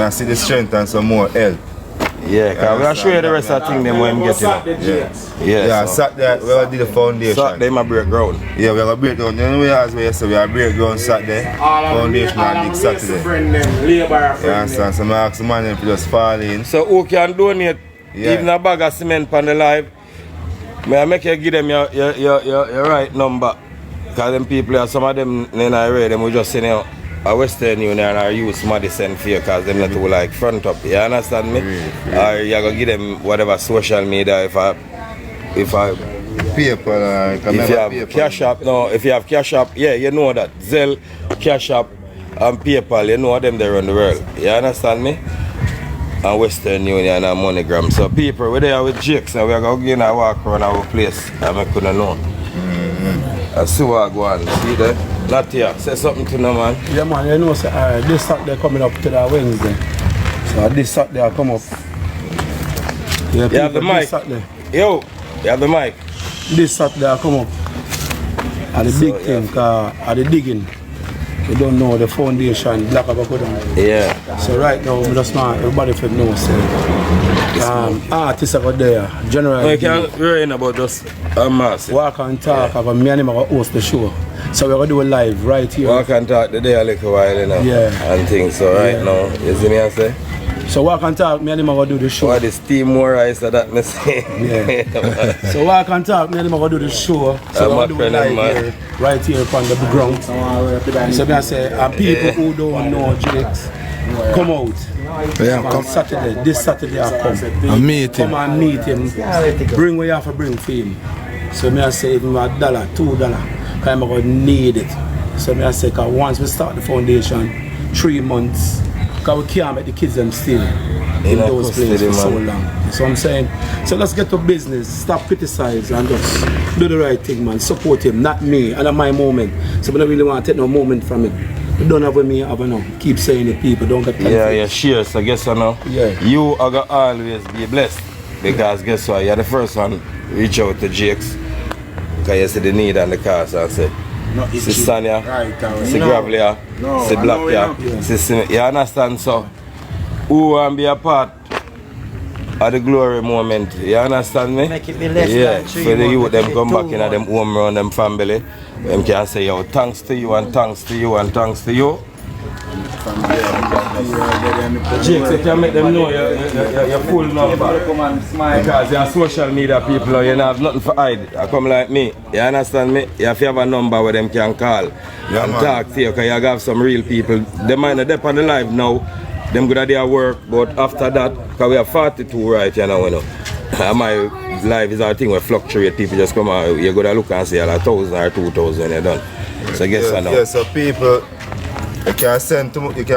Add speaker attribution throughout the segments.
Speaker 1: I see the strength and some more help.
Speaker 2: Yeah, because we'll show you the rest of the thing them when we get
Speaker 1: Yeah.
Speaker 2: Yeah, so
Speaker 1: Saturday, we will do the foundation.
Speaker 2: Saturday, my break ground.
Speaker 1: Yeah, we have a breakdown. You know, we have a breakdown Saturday, foundation and big Saturday. You understand? So I ask the man to just fall in.
Speaker 2: So who can donate even a bag of cement on the live? May I make you give them your right number? Because them people, some of them, then I read them, we just send out a Western Union or use Madison for you because them not too like front up. You understand me? Or you go give them whatever social media if I
Speaker 1: paper,
Speaker 2: if you have Cash App, no, if you have Cash App, yeah, you know that. Zelle, Cash App, and PayPal, you know them they run the world. You understand me? And Western Union and MoneyGram. So people, we're there with Jakes and we're going to walk around our place and I couldn't know. I see what I go on. See there? Not here. Say something to them, man.
Speaker 3: Yeah, man, you know, so, this Saturday coming up to the Wednesday. So this Saturday I come up. Yeah,
Speaker 2: you have the mic. Yo, you have the mic.
Speaker 3: This Saturday I come up. At the big thing, because at the digging. You don't know the foundation, Black Abakudan.
Speaker 2: Yeah.
Speaker 3: So right now, we just want everybody to know, say, artists are there, generally.
Speaker 2: You can't worry about just a mass.
Speaker 3: Walk and talk, about me and him are host the show. So we're going to do it live right here.
Speaker 2: Walk and talk today a little while, you know.
Speaker 3: Yeah.
Speaker 2: And things, so right now, you see me I say?
Speaker 3: So walk and talk, me and him are going to do the show.
Speaker 2: What is Steve Morris that me say?
Speaker 3: Yeah. So walk and talk, me and him are going to do the show. So we're going to do it live here, right here on the ground. So me I say, and people who don't know Jakes, come out.
Speaker 4: Yeah,
Speaker 3: come Saturday, this Saturday I come.
Speaker 4: And meet him.
Speaker 3: Come and meet him. Bring what you have to bring for him. So me I say even $1, $2, because I'm going to need it. So me I say, because once we start the foundation, 3 months, because we can't make the kids them still in those places for so long. That's what I'm saying. So let's get to business, stop criticizing and just do the right thing, man. Support him, not me, and at my moment. So we don't really want to take no moment from him. You don't have with me, have no. Keep saying it, people, don't get confused.
Speaker 2: Yeah, sure. So guess what now?
Speaker 3: Yeah.
Speaker 2: You are going to always be blessed. Because guess what? You're the first one reach out to Jakes. Because you see the need and the cost and say, see Sanya, see Gravelia, see Black, see you understand? So, who want to be a part of the glory moment? You understand me?
Speaker 5: Make it be less
Speaker 2: than 3 for the youth, them come back in them home around them family. Them can say, yo, thanks to you and thanks to you and thanks to you. Jakes, you can make them know your full number. Because you're social media people, you don't have nothing to hide. I come like me, you understand me? You have to have a number where them can call and talk to you, because you have some real people. They might not depend on the live now, them good at their work, but after that, because we have 42 right you know. And my life is our thing where fluctuate, people just come out, you go to look and say like 1,000 or 2,000 when you're done. So guess what now?
Speaker 1: Yeah, so people, you can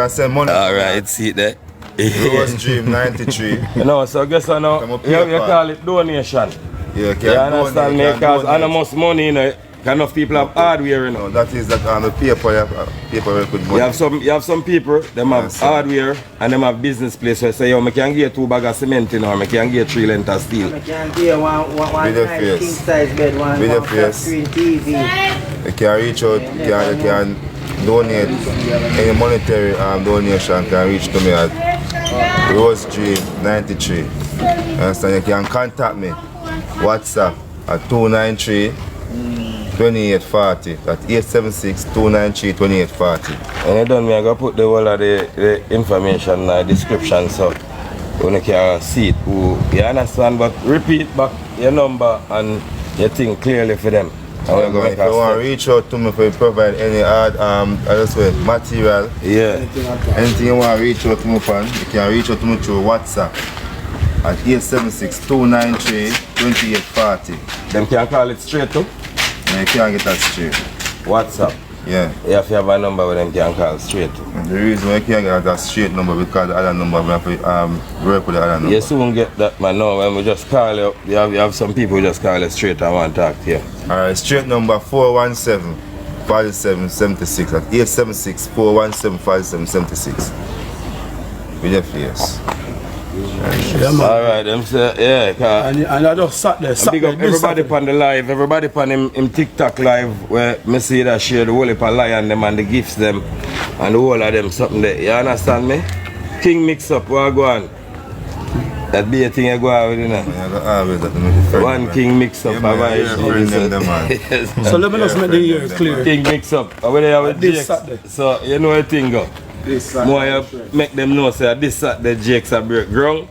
Speaker 1: send money.
Speaker 2: Alright, see it there.
Speaker 1: Rose Dream 93.
Speaker 2: No, so guess what now? You call it donation.
Speaker 1: Yeah,
Speaker 2: you understand me? Because anonymous money, you know, enough people have hardware, you know.
Speaker 1: That is that on the paper, paper with money.
Speaker 2: You have some people, them have hardware and them have business place where say, yo, I can get 2 bags of cement in or I can get 3 lengths of steel.
Speaker 5: I can get one king size bed, one screen TV.
Speaker 1: You can reach out, you can donate any monetary donation can reach to me at Rose Dream 93. Understand? You can contact me WhatsApp at 293 2840. That's 876 293 2840.
Speaker 2: When you done, I'm going to put the whole of the information in the description so you can see it. You understand? But repeat back your number and your thing clearly for them.
Speaker 1: If you want to reach out to me for provide any material, anything you want to reach out to me upon, you can reach out to me through WhatsApp at 876 293 2840.
Speaker 2: Them can call it straight too?
Speaker 1: No, you can't get that straight.
Speaker 2: WhatsApp?
Speaker 1: Yeah.
Speaker 2: You have to have a number where them can call straight.
Speaker 1: The reason why you can't get that straight number because the other number we have to work with the other number.
Speaker 2: You soon get that man now when we just call you, you have some people who just call you straight and want to talk to you.
Speaker 1: Alright, straight number 417 4776 at 876 417 4776. With your face.
Speaker 3: Yeah,
Speaker 2: alright, them say, yeah.
Speaker 3: And I just sat there.
Speaker 2: Big up everybody on the live, everybody on him TikTok live where me see that share the whole heap of lion them and the gifts them and the whole of them something there. You understand me? King mix up, what go on? That be a thing I go out with, you know.
Speaker 1: I go always that to make it friend.
Speaker 2: One king mix up,
Speaker 1: Yeah, man,
Speaker 2: yes,
Speaker 3: So let me just make the ears clear.
Speaker 2: King mix up. When they have with
Speaker 3: This
Speaker 2: Jakes,
Speaker 3: Saturday.
Speaker 2: so you know the thing go. More you make them know say this Saturday Jakes are break ground.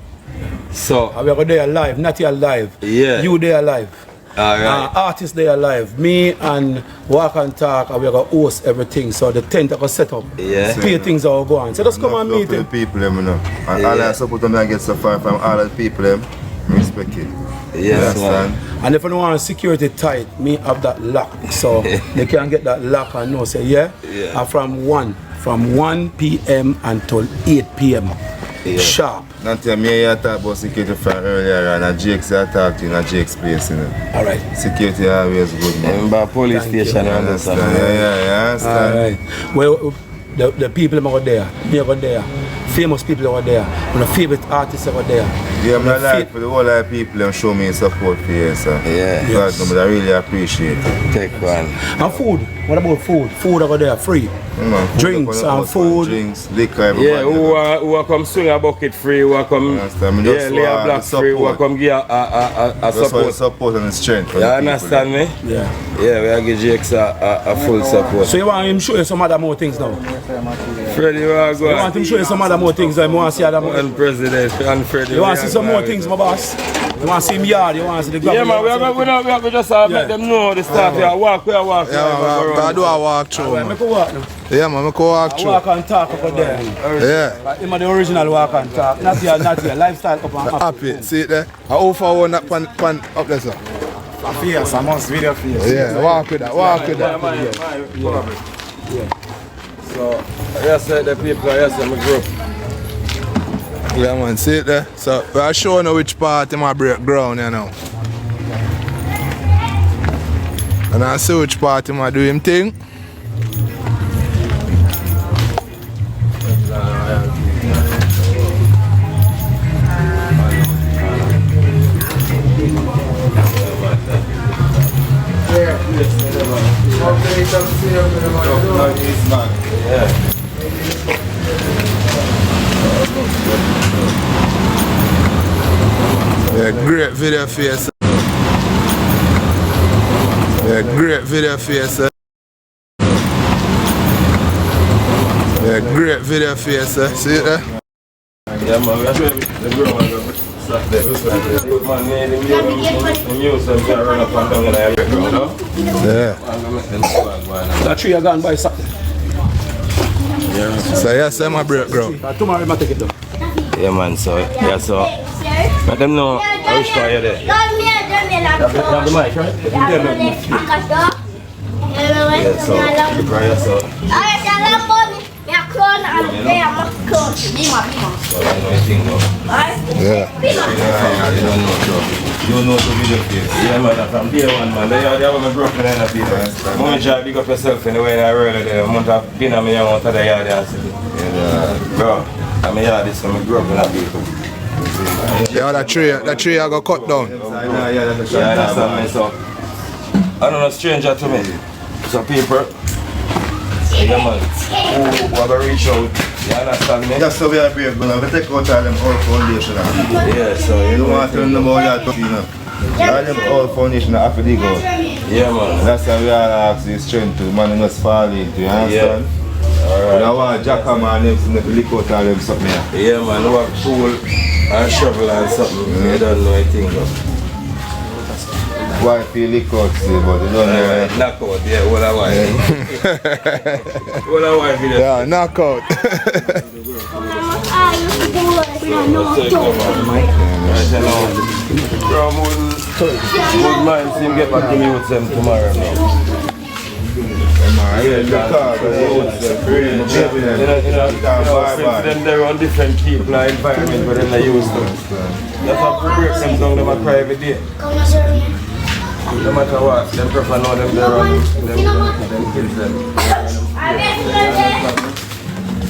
Speaker 2: So
Speaker 3: We are there live, not here live.
Speaker 2: Yeah.
Speaker 3: You there live.
Speaker 2: alright.
Speaker 3: Artists there live. Me and Walk and Talk, we are going to host everything. So the tent I go set up.
Speaker 2: Yeah.
Speaker 3: Pay things are go on. So just come and
Speaker 1: Enough
Speaker 3: meet
Speaker 1: love
Speaker 3: him.
Speaker 1: for the people, them, you know. And
Speaker 2: Yeah.
Speaker 1: all I support them, I get so far from all the people, them. Respect it.
Speaker 2: Yes,
Speaker 1: You
Speaker 2: man.
Speaker 1: understand?
Speaker 3: And if you want security tight, me have that lock. So they can get that lock and know say
Speaker 2: Yeah.
Speaker 3: And from 1 p.m. until 8 p.m.
Speaker 2: Yeah.
Speaker 3: Sharp.
Speaker 1: Not tell me you talk about security from earlier and Jake's I talk to you in Jake's place, you know.
Speaker 3: Alright.
Speaker 1: Security always good, man.
Speaker 2: Remember police
Speaker 3: Thank you.
Speaker 2: station
Speaker 1: You
Speaker 2: and
Speaker 1: understand?
Speaker 2: stuff.
Speaker 1: Yeah, understand?
Speaker 3: Alright. Well, the people them are there, me are there, famous people are there, and the favorite artists are there.
Speaker 1: Yeah,
Speaker 3: And the
Speaker 1: I like for the whole lot of people and show me support for you, sir.
Speaker 2: Yeah.
Speaker 1: Because I really appreciate it.
Speaker 2: Take one.
Speaker 3: And food. What about food? Food are there free.
Speaker 1: Man,
Speaker 3: Drinks
Speaker 1: up on the
Speaker 3: and
Speaker 1: house,
Speaker 3: food.
Speaker 1: Drinks, liquor, everybody.
Speaker 2: Yeah, who are come swing a bucket free, who are come
Speaker 1: Understand? Me
Speaker 2: yeah,
Speaker 1: just
Speaker 2: lay a
Speaker 1: want
Speaker 2: block
Speaker 1: the
Speaker 2: free, who are
Speaker 1: support.
Speaker 2: come give a
Speaker 1: That's why
Speaker 2: support.
Speaker 1: support and the strength for
Speaker 2: You
Speaker 1: the people.
Speaker 2: understand me?
Speaker 3: Yeah.
Speaker 2: Yeah, we are give Jakes a full support.
Speaker 3: So you want him show you some other more things now?
Speaker 2: Freddie, you are
Speaker 3: You want him show you some other more things now? You want to see other more?
Speaker 2: and President and Freddie.
Speaker 3: You want to see some more things, my boss? You want to see him yard? You want to see the
Speaker 2: Yeah, man, we just
Speaker 3: Yeah.
Speaker 2: make them know the stuff. Yeah, walk, we are walking.
Speaker 4: Yeah, man, I do a walk through,
Speaker 3: Alright,
Speaker 4: man.
Speaker 3: make a walk now.
Speaker 4: Yeah, man, I can walk
Speaker 3: I
Speaker 4: through.
Speaker 3: walk and talk over there.
Speaker 4: Yeah,
Speaker 3: Like him are the original walk and talk. Not here, not here. Lifestyle up and up.
Speaker 4: happy. See it there? I offer one that pan up there, sir.
Speaker 6: Fierce, I must video fierce.
Speaker 4: Yeah, walk with that, walk with that.
Speaker 2: So, yes, the people, yes, my group.
Speaker 4: Yeah, man, see it there? So, we are showing you which part in my break ground, you know. And I see which part in my do him thing. Yeah, great video for you, sir. Yeah, great video for you, sir. Yeah, great video for you, sir. See it there?
Speaker 2: Yeah, man, we are showing the group and the stuff there. Man, the news and we are running up and down in the area ground, no?
Speaker 4: Yeah.
Speaker 2: I'm going to make them swag, man.
Speaker 3: That tree are gone by Saturday.
Speaker 4: So, yes, I'm a break ground.
Speaker 3: Tomorrow I might take it down.
Speaker 2: Yeah, man, so, yeah, so, let them know how much fire there. You have the mic, right? Yeah, so, yeah, so, so, I know you think, no?
Speaker 4: Yeah.
Speaker 1: You don't know the video case.
Speaker 2: Yeah, man, from day one, man, they have my broken in the people. Moment you big up yourself in the way I really there, a month of dinner, me want to the yard and city. Bro, I'm a yard, this, I'm a broken in the people.
Speaker 4: Yeah, that tree I got cut down.
Speaker 1: Yeah, that's a
Speaker 2: Yeah, I understand me, so, I don't know, stranger to me. So people, yeah, man, who have to reach out, you understand me?
Speaker 1: That's how we are brave, but we take out all them old foundation.
Speaker 2: Yeah, so,
Speaker 1: You
Speaker 2: you
Speaker 1: don't
Speaker 2: know,
Speaker 1: want to tell them about that, you know. All them old foundation have to dig out.
Speaker 2: yeah, man.
Speaker 1: That's why we are ask the strength to man must fall into, you understand?
Speaker 2: Alright.
Speaker 1: I want Jacka man them to lick out all them something here.
Speaker 2: Yeah, man, who have tool and shovel and something, you don't know anything, bro.
Speaker 1: Why feel lick out, see, but you don't know.
Speaker 2: Knockout, yeah, what I want. What I want, video.
Speaker 4: Yeah, knockout.
Speaker 2: Good man, see him get back to me with them tomorrow now.
Speaker 1: Yeah, because
Speaker 2: Then they're on different people and environment but then they use them. That's how we break them down, them a cry every day. No matter what, them prefer know them they're on them kids them.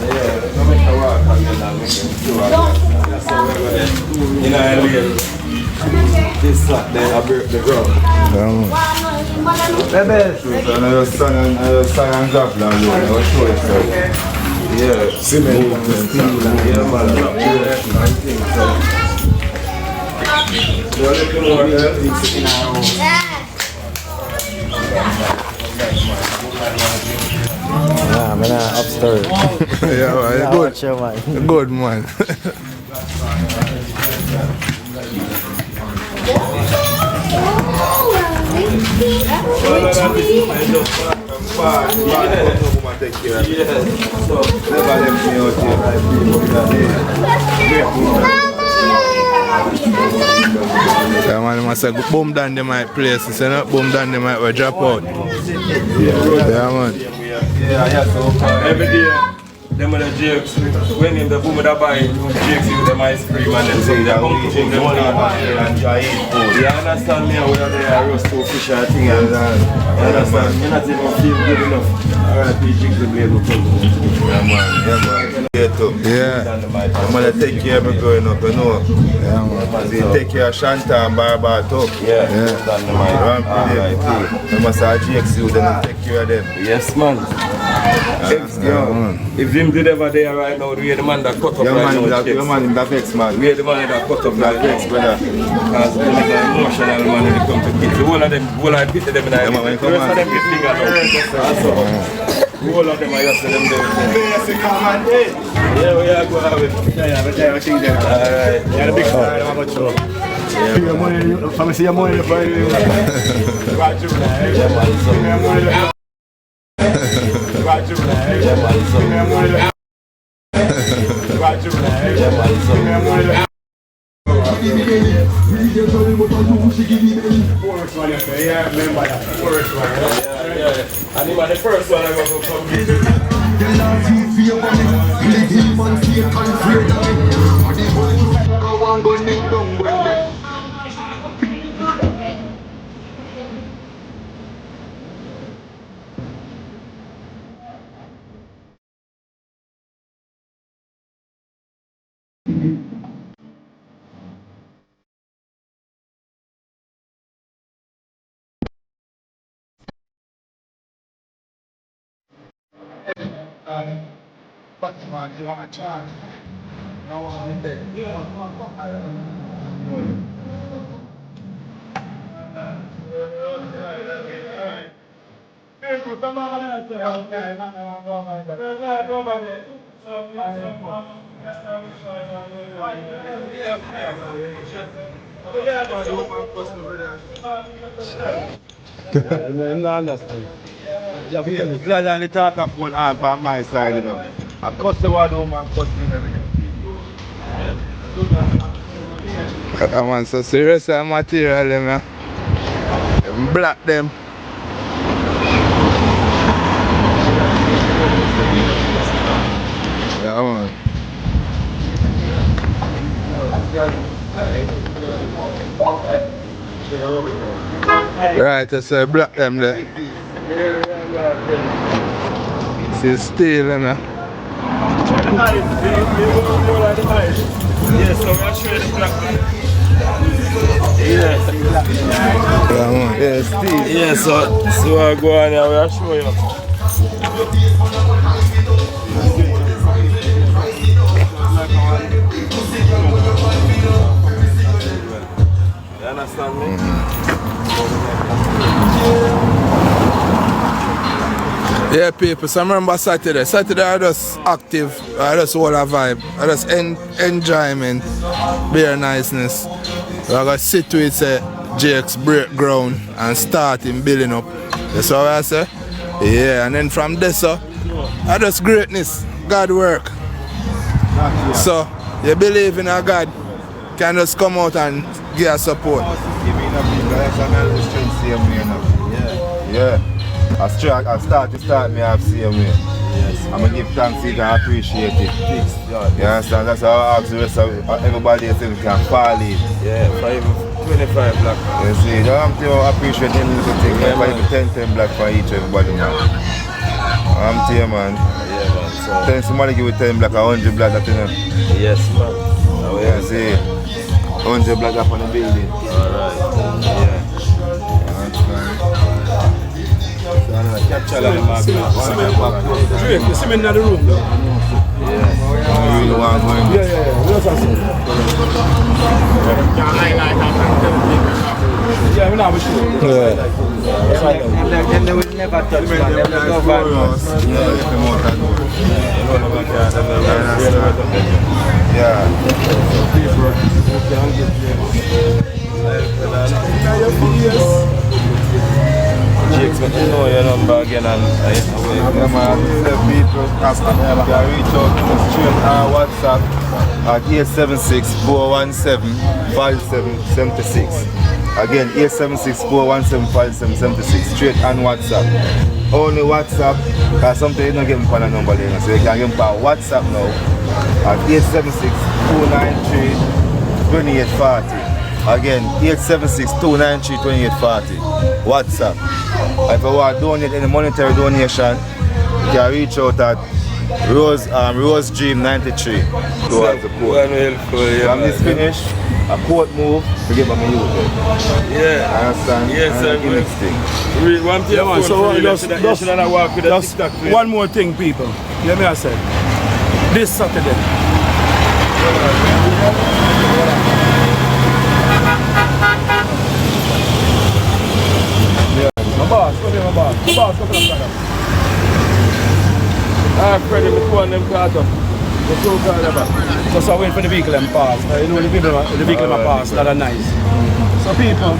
Speaker 2: Yeah, no matter what, I can make them sure. That's how we're going to, you know, this Saturday I break the ground.
Speaker 1: and your son and Joplin, I will show you.
Speaker 2: Yeah.
Speaker 6: Cement.
Speaker 2: Yeah, man. I think so. You want a little more help?
Speaker 5: Nah, man, upstairs.
Speaker 4: Yeah, man,
Speaker 5: Yeah,
Speaker 4: good.
Speaker 5: watch your man.
Speaker 4: Good, man. Yeah, man, I must say, boom down them my places, you know? Boom down them might drop out. Yeah, man.
Speaker 2: Yeah, so every day, them with the jakes, when in the boom with the buy, jakes with them ice cream and them things, they come to drink the money and try eat food. You understand me? We are there, roast two fish and thing and you understand? You're not even feel good enough. Alright, you drink the blade with
Speaker 1: Yeah, man. Yeah, too.
Speaker 4: Yeah.
Speaker 1: I'm gonna take care of me growing up, you know.
Speaker 4: Yeah, man.
Speaker 1: See, take care of Shanta and Barbar too.
Speaker 2: Yeah,
Speaker 1: Alright, I must have GXU, then take care of them.
Speaker 2: yes, man. If him did ever there right now, we are the man that cut up right now.
Speaker 1: Your man in that vex, man.
Speaker 2: We are the man that cut up right now, brother. Because we are an emotional man when it comes to kids. The whole of them, whole of them, the rest of them get bigger now. The whole of them are just them there. Yeah, we are going to have it. Alright.
Speaker 6: Yeah, the big star, I'm about to. Yeah, your money, if I see your money, if I
Speaker 2: And him are the first one I go to come get
Speaker 6: glad I talk up one arm on my side, you know. I cuss the one home and cuss me everything.
Speaker 4: Man, so serious material, man. Black them. Yeah, man. Right, so black them there. See steel, you know.
Speaker 2: Yes, so we are showing the black man. Yes.
Speaker 4: Yeah, man.
Speaker 1: Yeah, Steve.
Speaker 2: Yes, so I go on here, we are showing you. You understand me?
Speaker 4: Yeah, people, so I remember Saturday. Saturday I just active, I just hold a vibe, I just enjoyment, bare niceness. So I got sit with say Jake's break ground and starting building up. That's what I say? Yeah, and then from there, so I just greatness, God work. So you believe in a God, can just come out and give us support.
Speaker 1: Yeah. I start me off same way. Yes. I'm gonna give thanks to you and appreciate it. You understand? That's how I ask the rest of everybody else can fall in.
Speaker 2: Yeah, 25 black.
Speaker 1: You see, you have to appreciate them little thing. Yeah, like 10 black for each everybody, man. I'm telling you, man.
Speaker 2: Yeah, man. So,
Speaker 1: Then somebody give you 10 black or 100 black, that you know.
Speaker 2: yes, man. Oh,
Speaker 1: You see, 100 black up on the building.
Speaker 2: Alright. Yeah.
Speaker 3: Drake, you see me in the room though?
Speaker 1: really want to go in.
Speaker 3: Yeah. What else I say? Yeah, we're not sure.
Speaker 2: Yeah.
Speaker 5: Them they will never touch man. Them will go back.
Speaker 2: Jakes, but you know your number again and
Speaker 1: people can reach out to us straight on WhatsApp at 876-417-5776. Again, 876-417-5776, straight on WhatsApp. Only WhatsApp, because sometimes you don't get me on a number there, so you can get me on WhatsApp now at 876-293-2840. Again, 876-293-2840. WhatsApp. If you want to donate any monetary donation, you can reach out at Rose Dream 93 towards the court. When this finish, a court move, forget about my youth.
Speaker 2: Yeah.
Speaker 1: I understand?
Speaker 2: Yes, sir. One thing,
Speaker 3: Yeah, man, so
Speaker 2: just
Speaker 3: one more thing, people. Let me say. This Saturday. My boss, come here, my boss. My boss, come here,
Speaker 2: Freddie, me phone them caught up.
Speaker 3: So I wait for the vehicle and pass. You know the vehicle and pass, that are nice. So people,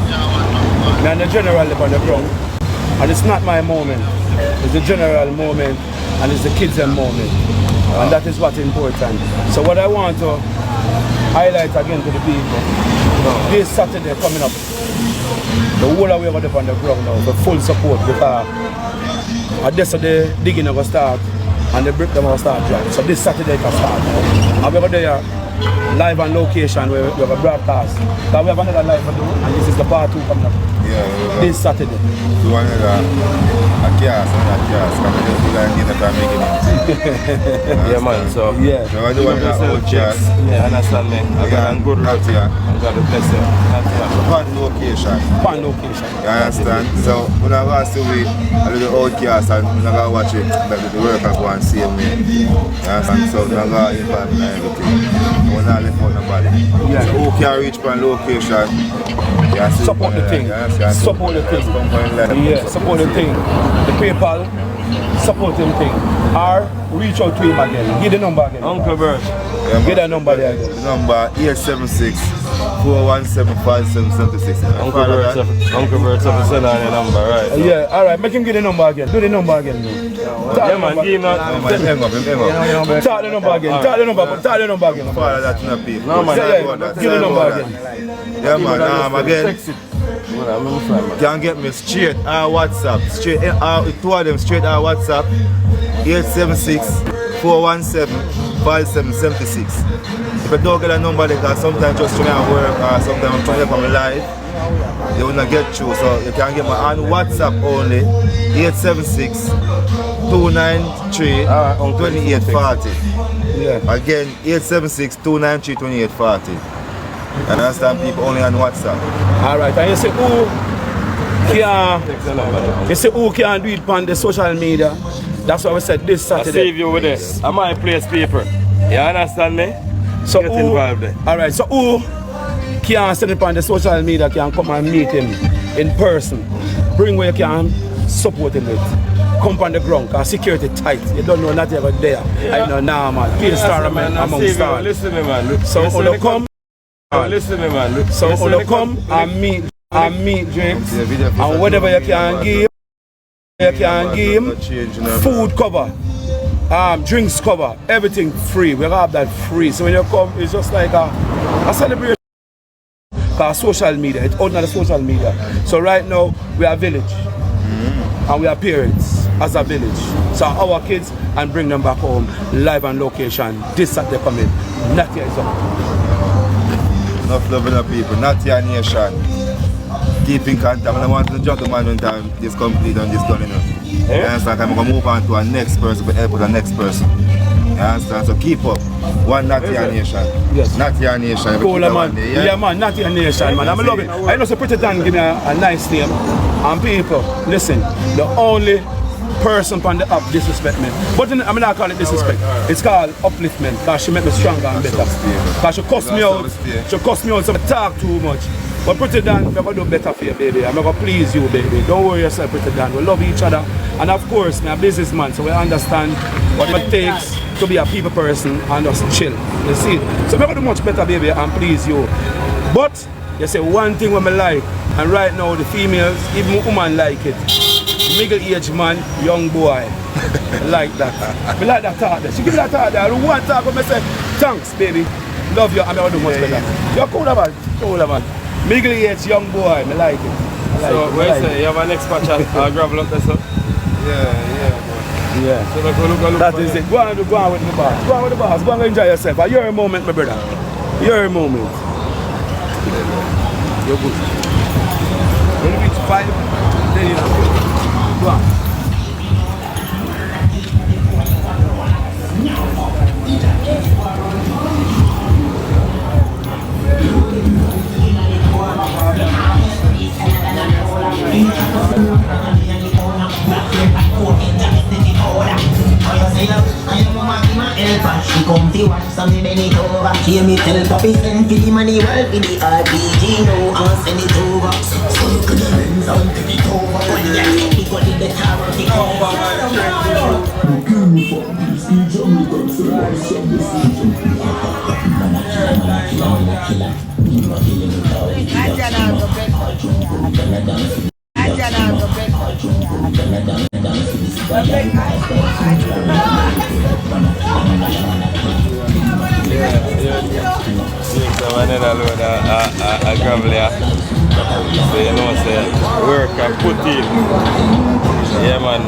Speaker 3: man, the general on the ground, and it's not my moment. It's the general moment, and it's the kids' moment, and that is what's important. So what I want to highlight again to the people, this Saturday coming up, the whole of we over there on the ground now, the full support because this the digging will start. And the brick them will start drop. So this Saturday can start. And we're there live on location where we have a broadcast. Now we have another live to do, and this is the part 2 coming up.
Speaker 1: Yeah,
Speaker 3: this Saturday.
Speaker 1: Do another a cast.
Speaker 2: Yeah, man, so.
Speaker 3: Yeah.
Speaker 1: So I do another old cast.
Speaker 2: Yeah, understand me. I got a good
Speaker 1: not here.
Speaker 2: I got the best.
Speaker 1: Pan location.
Speaker 3: Pan location.
Speaker 1: You understand? So when I go see we a little old cast and when I go watch it, like the workers go and see me. You understand? So when I go invite me and everything. When I left out nobody.
Speaker 3: Yeah.
Speaker 1: So who can reach pan location?
Speaker 3: Support the thing. Support the thing. Yeah, support the thing. The PayPal, support the thing. Or reach out to him again. Give the number again.
Speaker 2: Uncle Bert.
Speaker 3: Get that number there again.
Speaker 1: The number 876-417-5776.
Speaker 2: Uncle Bert, send on your number, right?
Speaker 3: Yeah, alright, make him get the number again. Do the number again.
Speaker 2: Yeah, man, give him that.
Speaker 3: Talk the number again. Talk the number again.
Speaker 1: Father, that's not people.
Speaker 2: No, man,
Speaker 3: Give the number again.
Speaker 1: Yeah, man, again. Can get me straight our WhatsApp, straight two of them straight our WhatsApp 876-417-5776. If I don't get a number because sometimes just trying to work or sometimes I'm trying to come live, they will not get through. So you can get me on WhatsApp only 876-293-2840.
Speaker 3: Yeah.
Speaker 1: Again 876-293-2840. I understand people only on WhatsApp.
Speaker 3: Alright, and you say who can do it on the social media? That's what we said this
Speaker 2: I
Speaker 3: Saturday.
Speaker 2: save you with this. I'm my place people. You understand me?
Speaker 3: So
Speaker 2: Get
Speaker 3: who,
Speaker 2: involved there.
Speaker 3: alright, so who can send it on the social media can come and meet him in person? Bring where you can support him with. Come on the ground, because security tight. You don't know nothing about there.
Speaker 2: Yeah.
Speaker 3: I know now, man. Be a star among stars.
Speaker 2: Listen to me, man. Look,
Speaker 3: So when come,
Speaker 2: listen to me, man. Look,
Speaker 3: so when you come and meet Jakes, and whatever you can give, him food cover, drinks cover, everything free. We have that free. So when you come, it's just like a celebration. Because social media, it's out on the social media. So right now, we are village. And we are parents as a village. So our kids and bring them back home live on location. This Saturday coming. Not here is up.
Speaker 1: Enough loving the people, not your nation. Keep in contact. I want to jump the man when time this complete and this done, you know. You understand? I'm going to move on to a next person, but help with the next person. You understand? So keep up. One not your nation.
Speaker 3: Yes.
Speaker 1: Not your nation.
Speaker 3: Cool, man. Yeah, man, not your nation, man. I'm loving it. I know so Pretty Dan give me a nice name. And people, listen, the only person on the app disrespect me. But I mean, I call it disrespect. It's called upliftment because she make me stronger and better. Because she cuss me out. She cuss me out, so I talk too much. But Pretty Dan, I'm going to do better for you, baby. I'm going to please you, baby. Don't worry yourself, Pretty Dan. We love each other. And of course, I'm a businessman, so we understand what it takes to be a people person and just chill. You see? So I'm going to do much better, baby, and please you. But, you say one thing what I like, and right now the females, even women like it. Middle age man, young boy. I like that. I like that thought there. She give me that thought there. I don't want to talk, but I say, thanks, baby. Love you, I'm going to do much better. You're cool, man. Cool, man. Middle age young boy, I like it.
Speaker 2: So, where you say, you have an next patch at gravel up there, sir?
Speaker 3: Yeah.
Speaker 2: So, look
Speaker 3: that is it. Go on with the boss. Go on with the boss. Go and enjoy yourself. You're a moment, my brother. You're a moment. You're good. When you reach 5, then you know. Go on.
Speaker 7: She come to watch some bend it over. Hear me tell Papi send for the money well for the RPG. No, I'll send it over. So look at the lens and take it over. When you take it, go to the tower, take over.
Speaker 2: So I need a load of gravel here. So you know, say, work and put in. Yeah, man.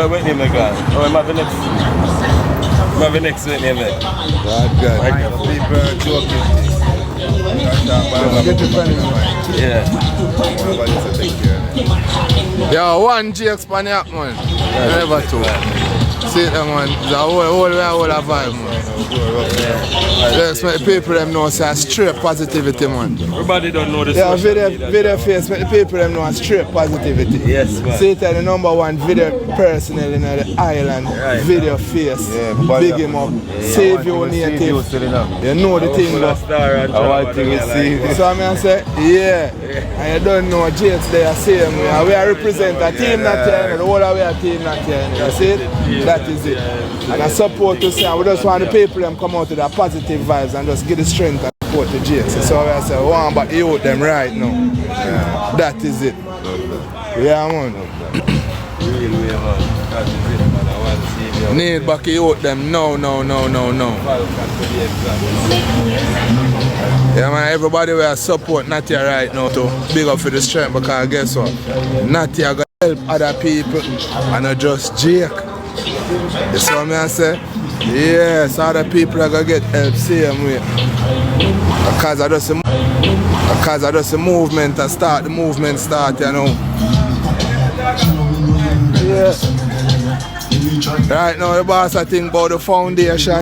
Speaker 2: What name again? Oh, I'm having next. I'm having next name.
Speaker 1: God. People joking.
Speaker 2: Yeah.
Speaker 4: Yo, one GX pan the app, man. Never two. See them, man. It's a whole vibe, man. Let's make the people them know it's a straight positivity, man.
Speaker 2: Everybody don't know this.
Speaker 4: Yeah, video face, make the people them know it's straight positivity.
Speaker 2: Yes, man.
Speaker 4: See, it's the #1 video personnel in the island.
Speaker 2: Right,
Speaker 4: video face.
Speaker 1: Yeah,
Speaker 4: big him up. Save your native. You know the thing, though. So I mean, I say, yeah. And you don't know, James they are same way. We are represent a team not here, the whole of we are team not here. You see it? That is it. And I support to say, we just want the people them come out with their positive vibes and just give the strength and support to James. So I say, we want but you them right now. Yeah. That is it. Yeah, man. Need back out them. No. Yeah, man, everybody will support Natia right now to big up for the strength because guess what? Natia got help other people and not just Jake. You see what I say? Yes, other people are going to get help same way. Because I just a movement and start, the movement start, you know. Yeah. Right now the boss I think about the foundation.